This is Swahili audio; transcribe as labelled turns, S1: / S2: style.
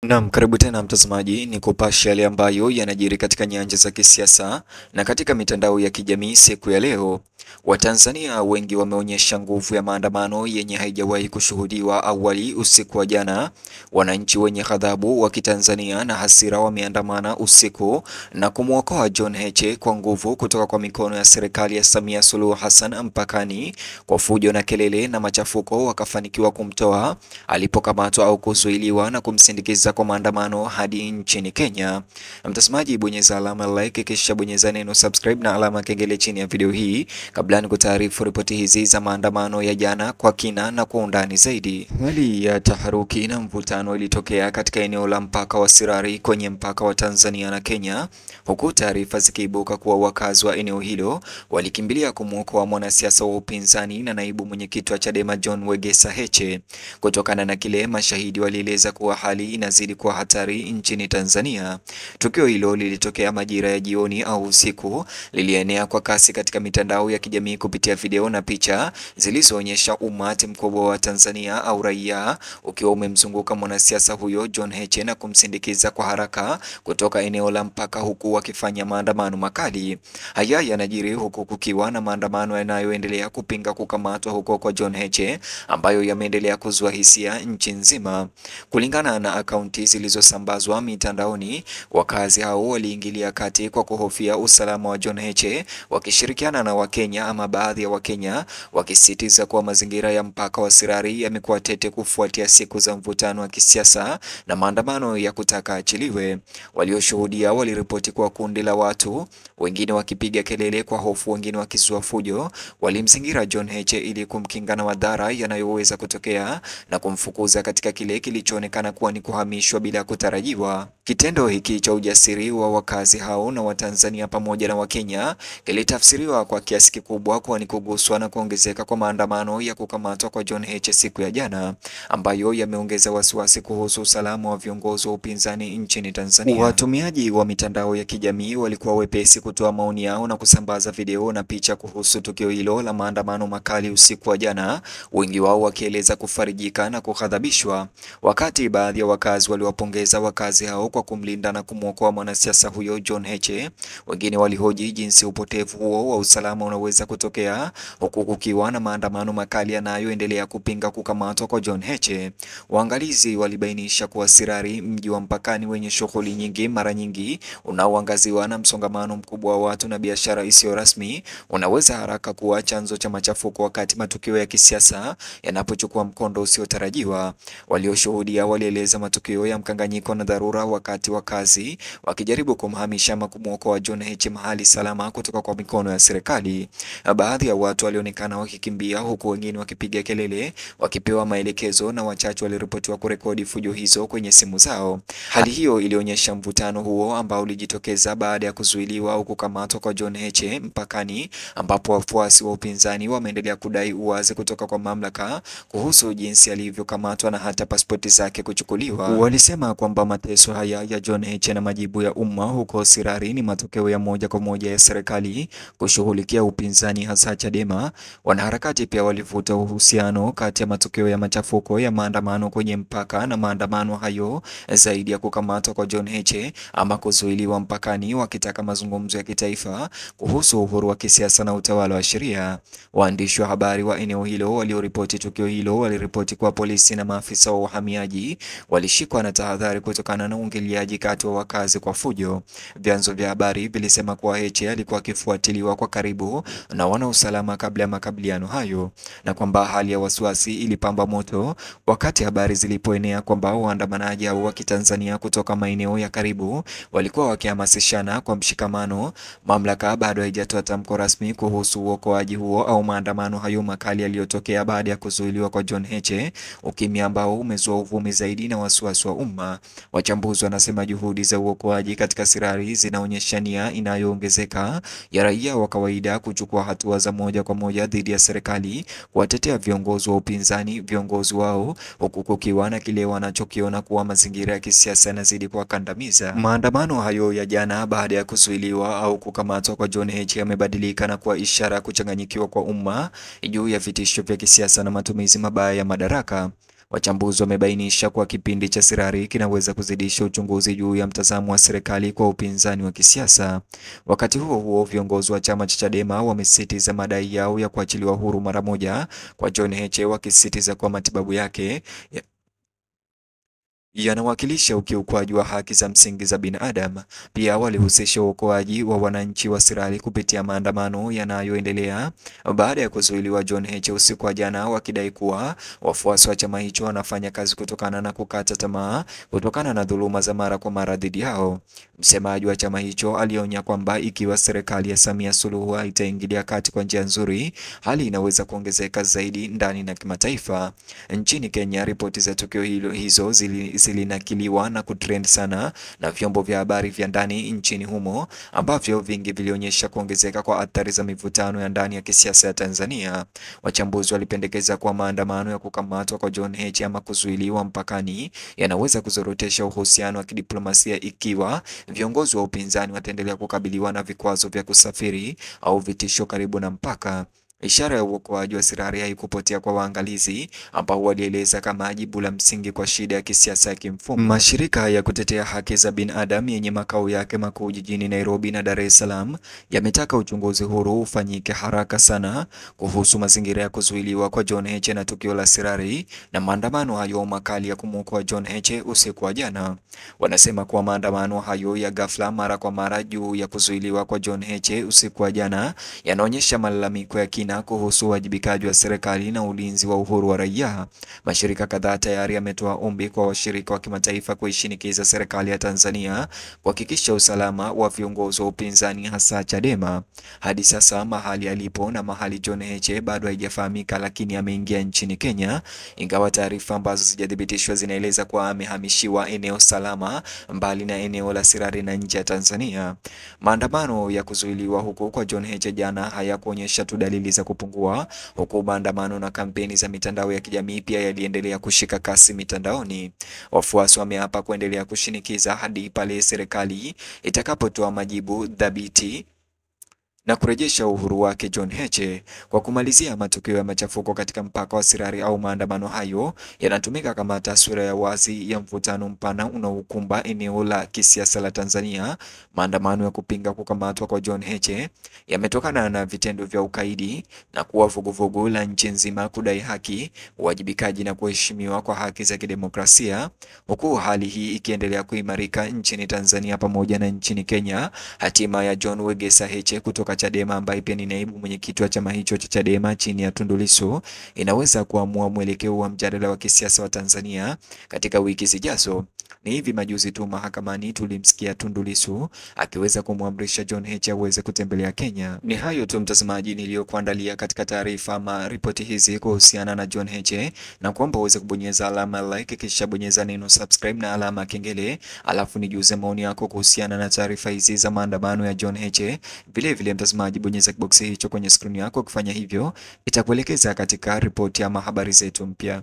S1: Naam, karibu tena mtazamaji, ni kupasha yale ambayo yanajiri katika nyanja za kisiasa na katika mitandao ya kijamii siku ya leo. Watanzania wengi wameonyesha nguvu ya maandamano yenye haijawahi kushuhudiwa awali usiku wa jana. Wananchi wenye ghadhabu wa Kitanzania na hasira wameandamana usiku na kumwokoa John Heche kwa nguvu kutoka kwa mikono ya serikali ya Samia Suluhu Hassan mpakani. Kwa fujo na kelele na machafuko wakafanikiwa kumtoa alipokamatwa au kuzuiliwa na kumsindikiza kwa maandamano hadi nchini Kenya. Mtazamaji, bonyeza alama like kisha bonyeza neno subscribe na alama kengele chini ya video hii kabla ni kutaarifu ripoti hizi za maandamano ya jana kwa kina na kwa undani zaidi. Hali ya taharuki na mvutano ilitokea katika eneo la mpaka wa Sirari kwenye mpaka wa Tanzania na Kenya, huku taarifa zikiibuka kuwa wakazi wa eneo hilo walikimbilia kumwokoa mwanasiasa wa upinzani na naibu mwenyekiti wa Chadema John Wegesa Heche. Kutokana na kile mashahidi walieleza kuwa hali inazidi kuwa hatari nchini Tanzania. Tukio hilo lilitokea majira ya jioni au usiku, lilienea kwa kasi katika mitandao ya kijamii kupitia video na picha zilizoonyesha umati mkubwa wa Tanzania au raia ukiwa umemzunguka mwanasiasa huyo John Heche na kumsindikiza kwa haraka kutoka eneo la mpaka huku wakifanya maandamano makali. Haya yanajiri huku kukiwa na maandamano yanayoendelea kupinga kukamatwa huko kwa John Heche ambayo yameendelea kuzua hisia nchi nzima. Kulingana na akaunti zilizosambazwa mitandaoni, wakazi hao waliingilia kati kwa kuhofia usalama wa John Heche, wakishirikiana na Wakenya ama baadhi ya Wakenya wakisisitiza kuwa mazingira ya mpaka wa Sirari yamekuwa tete kufuatia siku za mvutano wa kisiasa na maandamano ya kutaka achiliwe. Walioshuhudia waliripoti kuwa kundi la watu, wengine wakipiga kelele kwa hofu, wengine wakizua fujo, walimzingira John Heche ili kumkinga na madhara yanayoweza kutokea na kumfukuza katika kile kilichoonekana kuwa ni kuhamishwa bila kutarajiwa. Kitendo hiki cha ujasiri wa wakazi hao na Watanzania pamoja na Wakenya kilitafsiriwa kwa kiasi kikubwa kuwa ni kuguswa na kuongezeka kwa maandamano ya kukamatwa kwa John Heche siku ya jana, ambayo yameongeza wasiwasi kuhusu usalama wa viongozi wa upinzani nchini Tanzania. Watumiaji wa mitandao ya kijamii walikuwa wepesi kutoa maoni yao na kusambaza video na picha kuhusu tukio hilo la maandamano makali usiku wa jana, wengi wao wakieleza kufarijika na kughadhabishwa. Wakati baadhi ya wakazi waliwapongeza wakazi hao kwa kumlinda na kumwokoa mwanasiasa huyo John Heche, wengine walihoji jinsi upotevu huo wa usalama unaweza kutokea huku kukiwa na maandamano makali yanayoendelea kupinga kukamatwa kwa John Heche. Waangalizi walibainisha kuwa Sirari, mji wa mpakani wenye shughuli nyingi, mara nyingi unaoangaziwa na msongamano mkubwa wa watu na biashara isiyo rasmi, unaweza haraka kuwa chanzo cha machafuko wakati matukio ya kisiasa yanapochukua mkondo usiotarajiwa. Walioshuhudia walieleza matukio ya mkanganyiko na dharura wakati wakazi wakijaribu kumhamisha ama kumwokoa John Heche mahali salama kutoka kwa mikono ya serikali. Baadhi ya watu walionekana wakikimbia huku wengine wakipiga kelele wakipewa maelekezo, na wachache waliripotiwa kurekodi fujo hizo kwenye simu zao. Hali hiyo ilionyesha mvutano huo ambao ulijitokeza baada ya kuzuiliwa au kukamatwa kwa John Heche mpakani, ambapo wafuasi wa upinzani wameendelea kudai uwazi kutoka kwa mamlaka kuhusu jinsi alivyokamatwa na hata pasipoti zake kuchukuliwa. Walisema kwamba mateso haya ya John Heche na majibu ya umma huko Sirari ni matokeo ya moja kwa moja ya serikali kushughulikia upinzani, hasa Chadema. Wanaharakati pia walivuta uhusiano kati ya matokeo ya machafuko ya maandamano kwenye mpaka na maandamano hayo zaidi ya kukamatwa kwa John Heche ama kuzuiliwa mpakani, wakitaka mazungumzo ya kitaifa kuhusu uhuru wa kisiasa na utawala wa sheria. Waandishi wa habari wa eneo hilo walioripoti tukio hilo waliripoti kuwa polisi na maafisa wa uhamiaji walishikwa na tahadhari kutokana na uingiliaji kati wa wakazi kwa fujo. Vyanzo vya habari vilisema kuwa Heche alikuwa akifuatiliwa kwa karibu na wana usalama kabla ya makabiliano hayo, na kwamba hali ya wasiwasi ilipamba moto wakati habari zilipoenea kwamba waandamanaji hao wa Kitanzania kutoka maeneo ya karibu walikuwa wakihamasishana kwa mshikamano. Mamlaka bado haijatoa tamko rasmi kuhusu uokoaji huo au maandamano hayo makali yaliyotokea baada ya kuzuiliwa kwa John Heche, ukimya ambao umezua uvumi zaidi na wasiwasi wa umma. Wachambuzi wanasema juhudi za uokoaji katika Sirari zinaonyesha nia inayoongezeka ya raia wa kawaida kuchukua hatua za moja kwa moja dhidi ya serikali, kuwatetea viongozi wa upinzani, viongozi wao, huku kukiwa na kile wanachokiona kuwa mazingira ya kisiasa yanazidi kuwakandamiza. Maandamano hayo ya jana baada ya kuzuiliwa au kukamatwa kwa John Heche yamebadilika na kuwa ishara ya kuchanganyikiwa kwa umma juu ya vitisho vya kisiasa na matumizi mabaya ya madaraka. Wachambuzi wamebainisha kuwa kipindi cha Sirari kinaweza kuzidisha uchunguzi juu ya mtazamo wa serikali kwa upinzani wa kisiasa. Wakati huo huo, viongozi wa chama cha Chadema wamesisitiza madai yao ya kuachiliwa huru mara moja kwa John Heche, wakisisitiza kwa matibabu yake yanawakilisha ukiukwaji wa haki za msingi za binadamu. Pia walihusisha uokoaji wa wananchi wa Sirari kupitia maandamano yanayoendelea baada ya kuzuiliwa John Heche usiku wa jana, wakidai kuwa wafuasi wa chama hicho wanafanya kazi kutokana na kukata tamaa kutokana na dhuluma za mara kwa mara dhidi yao. Msemaji wa chama hicho alionya kwamba ikiwa serikali ya Samia Suluhu haitaingilia kati kwa njia nzuri, hali inaweza kuongezeka zaidi ndani na kimataifa. Nchini Kenya, ripoti za tukio hizo zilinakiliwa na kutrend sana na vyombo vya habari vya ndani nchini humo, ambavyo vingi vilionyesha kuongezeka kwa athari za mivutano ya ndani ya kisiasa ya Tanzania. Wachambuzi walipendekeza kuwa maandamano ya kukamatwa kwa John Heche ama kuzuiliwa mpakani yanaweza kuzorotesha uhusiano wa kidiplomasia ikiwa viongozi wa upinzani wataendelea kukabiliwa na vikwazo vya kusafiri au vitisho karibu na mpaka. Ishara ya uokoaji wa Sirari haikupotea kwa waangalizi ambao walieleza kama jibu la msingi kwa shida ya kisiasa ya kimfumo. Mashirika ya kutetea haki za binadamu yenye makao yake makuu jijini Nairobi na Dar es Salaam yametaka uchunguzi huru ufanyike haraka sana kuhusu mazingira ya kuzuiliwa kwa John Heche na tukio la Sirari na maandamano hayo makali ya kumwokoa John Heche usiku wa jana. Wanasema kuwa maandamano hayo ya ghafla mara kwa mara juu ya kuzuiliwa kwa John Heche usiku wa jana yanaonyesha malalamiko ya na kuhusu uwajibikaji wa serikali na ulinzi wa uhuru wa raia. Mashirika kadhaa tayari yametoa ombi kwa washirika wa kimataifa kuishinikiza serikali ya Tanzania kuhakikisha usalama wa viongozi wa upinzani hasa Chadema. Hadi sasa mahali alipo na mahali John Heche bado haijafahamika, lakini ameingia nchini Kenya, ingawa taarifa ambazo hazijathibitishwa zinaeleza kuwa amehamishiwa eneo salama mbali na eneo la Sirari na nje ya Tanzania. Maandamano ya kuzuiliwa huko kwa John Heche jana hayakuonyesha tu dalili za kupungua, huku maandamano na kampeni za mitandao ya kijamii pia yaliendelea kushika kasi mitandaoni. Wafuasi wameapa kuendelea kushinikiza hadi pale serikali itakapotoa majibu thabiti na kurejesha uhuru wake John Heche. Kwa kumalizia, matukio ya machafuko katika mpaka wa Sirari au maandamano hayo yanatumika kama taswira ya wazi ya mvutano mpana unaokumba eneo la kisiasa la Tanzania. Maandamano ya kupinga kukamatwa kwa John Heche yametokana na vitendo vya ukaidi na kuwa vuguvugu la nchi nzima kudai haki, uwajibikaji na kuheshimiwa kwa haki za kidemokrasia, huku hali hii ikiendelea kuimarika nchini Tanzania pamoja na nchini Kenya. Hatima ya John Wegesa Heche kutoka Chadema, ambaye pia ni naibu mwenyekiti wa chama hicho cha Chadema chini ya Tundu Lissu, inaweza kuamua mwelekeo wa mjadala wa kisiasa wa Tanzania katika wiki zijazo. Ni hivi majuzi tu mahakamani tulimsikia Tundu Lissu akiweza kumwamrisha John Heche aweze kutembelea Kenya. Ni hayo tu mtazamaji niliyokuandalia katika taarifa ama ripoti hizi kuhusiana na John Heche, na kuomba uweze kubonyeza alama like kisha bonyeza neno subscribe na alama kengele, alafu nijuze maoni yako kuhusiana na taarifa hizi za maandamano ya John Heche. Vile mtazamaji, bonyeza kiboksi hicho kwenye screen yako. Kufanya hivyo itakuelekeza katika ripoti ama habari zetu mpya.